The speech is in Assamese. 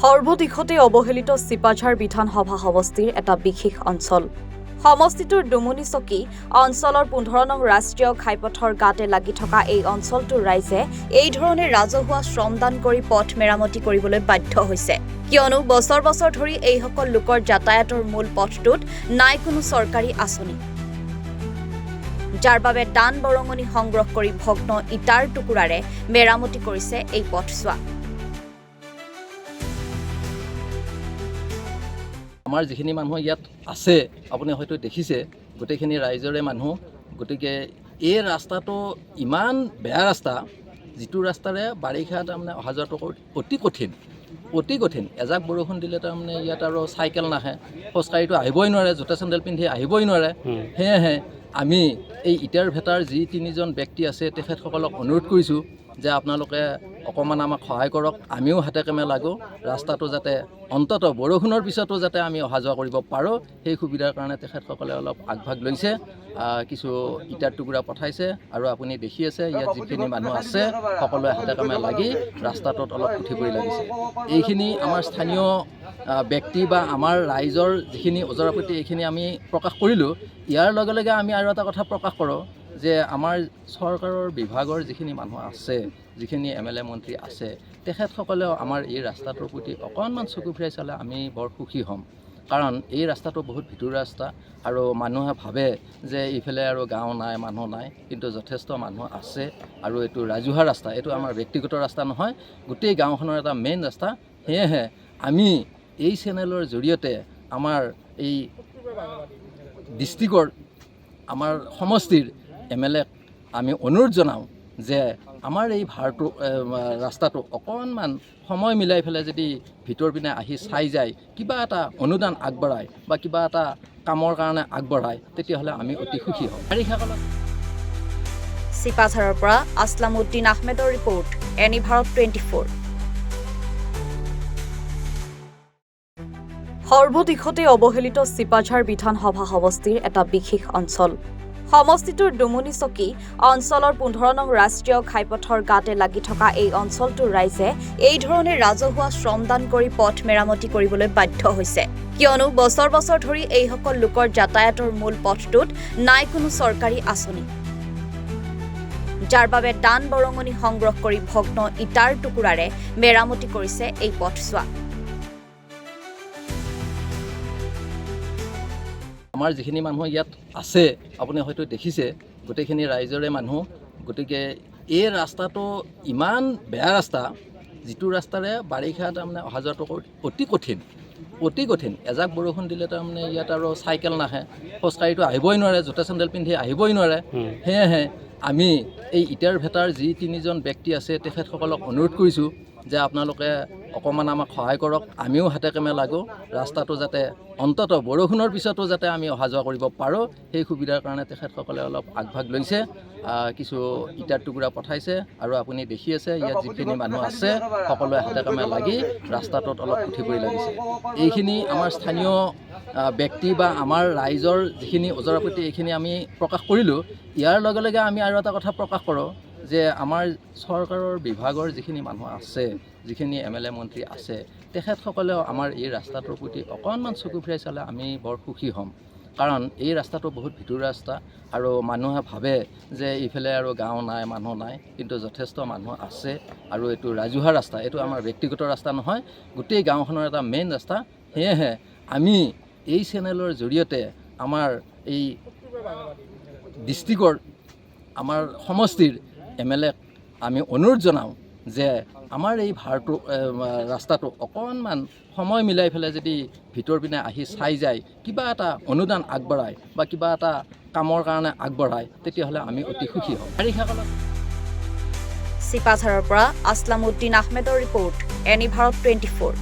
সৰ্বদিশতে অৱহেলিত চিপাঝাৰ বিধানসভা সমষ্টিৰ এটা বিশেষ অঞ্চল। সমষ্টিটোৰ ডুমনি চকী অঞ্চলৰ 15 নং ৰাষ্ট্ৰীয় ঘাইপথৰ গাতে লাগি থকা এই অঞ্চলটোৰ ৰাইজে এই ধৰণে ৰাজহুৱা শ্ৰমদান কৰি পথ মেৰামতি কৰিবলৈ বাধ্য হৈছে, কিয়নো বছৰ বছৰ ধৰি এইসকল লোকৰ যাতায়াতৰ মূল পথটোত নাই কোনো চৰকাৰী আঁচনি, যাৰ বাবে দান বৰঙণি সংগ্ৰহ কৰি ভগ্ন ইটাৰ টুকুৰাৰে মেৰামতি কৰিছে এই পথছোৱা। আমাৰ যিখিনি মানুহ ইয়াত আছে আপুনি হয়তো দেখিছে, গোটেইখিনি ৰাইজৰে মানুহ। গতিকে এই ৰাস্তাটো ইমান বেয়া ৰাস্তা, যিটো ৰাস্তাৰে বাৰিষা তাৰমানে অহা যোৱাটো অতি কঠিন। এজাক বৰষুণ দিলে তাৰমানে ইয়াত আৰু চাইকেল নাহে, খোজকাঢ়িটো আহিবই নোৱাৰে, জোতা চেণ্ডেল পিন্ধি আহিবই নোৱাৰে। সেয়েহে আমি এই ইটাৰ ভেটাৰ যি 3জন ব্যক্তি আছে তেখেতসকলক অনুৰোধ কৰিছোঁ যে আপোনালোকে অকণমান আমাক সহায় কৰক, আমিও হাতে কামে লাগো, ৰাস্তাটো যাতে অন্তত বৰষুণৰ পিছতো যাতে আমি অহা যোৱা কৰিব পাৰোঁ, সেই সুবিধাৰ কাৰণে তেখেতসকলে অলপ আগভাগ লৈছে। কিছু ইটাৰ টুকুৰা পঠাইছে আৰু আপুনি দেখি আছে ইয়াত যিখিনি মানুহ আছে সকলোৱে হাতে কামে লাগি ৰাস্তাটোত অলপ উঠি পৰি লাগিছে। এইখিনি আমাৰ স্থানীয় ব্যক্তি বা আমাৰ ৰাইজৰ যিখিনি ওজৰাপতি এইখিনি আমি প্ৰকাশ কৰিলোঁ। ইয়াৰ লগে লগে আমি আৰু এটা কথা প্ৰকাশ কৰোঁ যে আমাৰ চৰকাৰৰ বিভাগৰ যিখিনি মানুহ আছে, যিখিনি MLA মন্ত্ৰী আছে, তেখেতসকলেও আমাৰ এই ৰাস্তাটোৰ প্ৰতি অকণমান চকু ফুৰাই চালে আমি বৰ সুখী হ'ম। কাৰণ এই ৰাস্তাটো বহুত ভিতৰুৱা ৰাস্তা আৰু মানুহে ভাবে যে এইফালে আৰু গাঁও নাই, মানুহ নাই, কিন্তু যথেষ্ট মানুহ আছে। আৰু এইটো ৰাজহুৱা ৰাস্তা, এইটো আমাৰ ব্যক্তিগত ৰাস্তা নহয়, গোটেই গাঁওখনৰ এটা মেইন ৰাস্তা। সেয়েহে আমি এই চেনেলৰ জৰিয়তে আমাৰ এই ডিষ্ট্ৰিক্টৰ, আমাৰ সমষ্টিৰ MLA আমি অনুৰোধ জনাওঁ যে আমাৰ এই ৰাস্তাটো অকণমান সময় মিলাই পেলাই যদি ভিতৰ পিনে আহি চাই যায়, কিবা এটা অনুদান আগবঢ়ায় বা কিবা এটা কামৰ কাৰণে আগবঢ়ায়, তেতিয়াহ'লে আমি অতি সুখী হ'ম। বাৰিষা কালত চিপাঝাৰৰ পৰা আসলামউদ্দিন আহমেদৰ ৰিপৰ্ট, এনি ভাৰত 24। সৰ্বদিশতে অৱহেলিত চিপাঝাৰ বিধানসভা সমষ্টিৰ এটা বিশেষ অঞ্চল। সমষ্টিটোৰ ডুমনি চকী অঞ্চলৰ 15 নং ৰাষ্ট্ৰীয় ঘাইপথৰ গাতে লাগি থকা এই অঞ্চলটোৰ ৰাইজে এই ধৰণে ৰাজহুৱা শ্ৰমদান কৰি পথ মেৰামতি কৰিবলৈ বাধ্য হৈছে, কিয়নো বছৰ বছৰ ধৰি এইসকল লোকৰ যাতায়াতৰ মূল পথটোত নাই কোনো চৰকাৰী আঁচনি, যাৰ বাবে দান বৰঙণি সংগ্ৰহ কৰি ভগ্ন ইটাৰ টুকুৰাৰে মেৰামতি কৰিছে এই পথছোৱা। আমাৰ যিখিনি মানুহ ইয়াত আছে আপুনি হয়তো দেখিছে, গোটেইখিনি ৰাইজৰে মানুহ। গতিকে এই ৰাস্তাটো ইমান বেয়া ৰাস্তা, যিটো ৰাস্তাৰে বাৰিষা তাৰমানে অহা যোৱাটো অতি কঠিন। এজাক বৰষুণ দিলে তাৰমানে ইয়াত আৰু চাইকেল নাহে, খোজকাঢ়িটো আহিবই নোৱাৰে, জোতা চেণ্ডেল পিন্ধি আহিবই নোৱাৰে। সেয়েহে আমি এই ইটাৰ ভেটাৰ যি 3জন ব্যক্তি আছে তেখেতসকলক অনুৰোধ কৰিছোঁ যে আপোনালোকে অকণমান আমাক সহায় কৰক, আমিও হাতে কামে লাগো, ৰাস্তাটো যাতে অন্তত বৰষুণৰ পিছতো যাতে আমি অহা যোৱা কৰিব পাৰোঁ, সেই সুবিধাৰ কাৰণে তেখেতসকলে অলপ আগভাগ লৈছে। কিছু ইটাৰ টুকুৰা পঠাইছে আৰু আপুনি দেখি আছে ইয়াত যিখিনি মানুহ আছে সকলোৱে হাতে কামে লাগি ৰাস্তাটোত অলপ উঠি পৰি লাগিছে। এইখিনি আমাৰ স্থানীয় ব্যক্তি বা আমাৰ ৰাইজৰ যিখিনি ওজৰাপতি এইখিনি আমি প্ৰকাশ কৰিলোঁ। ইয়াৰ লগে লগে আমি আৰু এটা কথা প্ৰকাশ কৰোঁ যে আমাৰ চৰকাৰৰ বিভাগৰ যিখিনি মানুহ আছে, যিখিনি MLA মন্ত্ৰী আছে, তেখেতসকলেও আমাৰ এই ৰাস্তাটোৰ প্ৰতি অকণমান চকু ফুৰাই চালে আমি বৰ সুখী হ'ম। কাৰণ এই ৰাস্তাটো বহুত ভিতৰুৱা ৰাস্তা আৰু মানুহে ভাবে যে এইফালে আৰু গাঁও নাই, মানুহ নাই, কিন্তু যথেষ্ট মানুহ আছে। আৰু এইটো ৰাজহুৱা ৰাস্তা, এইটো আমাৰ ব্যক্তিগত ৰাস্তা নহয়, গোটেই গাঁওখনৰ এটা মেইন ৰাস্তা। সেয়েহে আমি এই চেনেলৰ জৰিয়তে আমাৰ এই ডিষ্ট্ৰিক্টৰ, আমাৰ সমষ্টিৰ MLA আমি অনুৰোধ জনাওঁ যে আমাৰ এই ৰাস্তাটো অকণমান সময় মিলাই পেলাই যদি ভিতৰ পিনে আহি চাই যায়, কিবা এটা অনুদান আগবঢ়ায় বা কিবা এটা কামৰ কাৰণে আগবঢ়ায়, তেতিয়াহ'লে আমি অতি সুখী হ'ম। বাৰিষা কালত চিপাঝাৰৰ পৰা আসলামউদ্দিন আহমেদৰ ৰিপৰ্ট, এনি ভাৰত 24।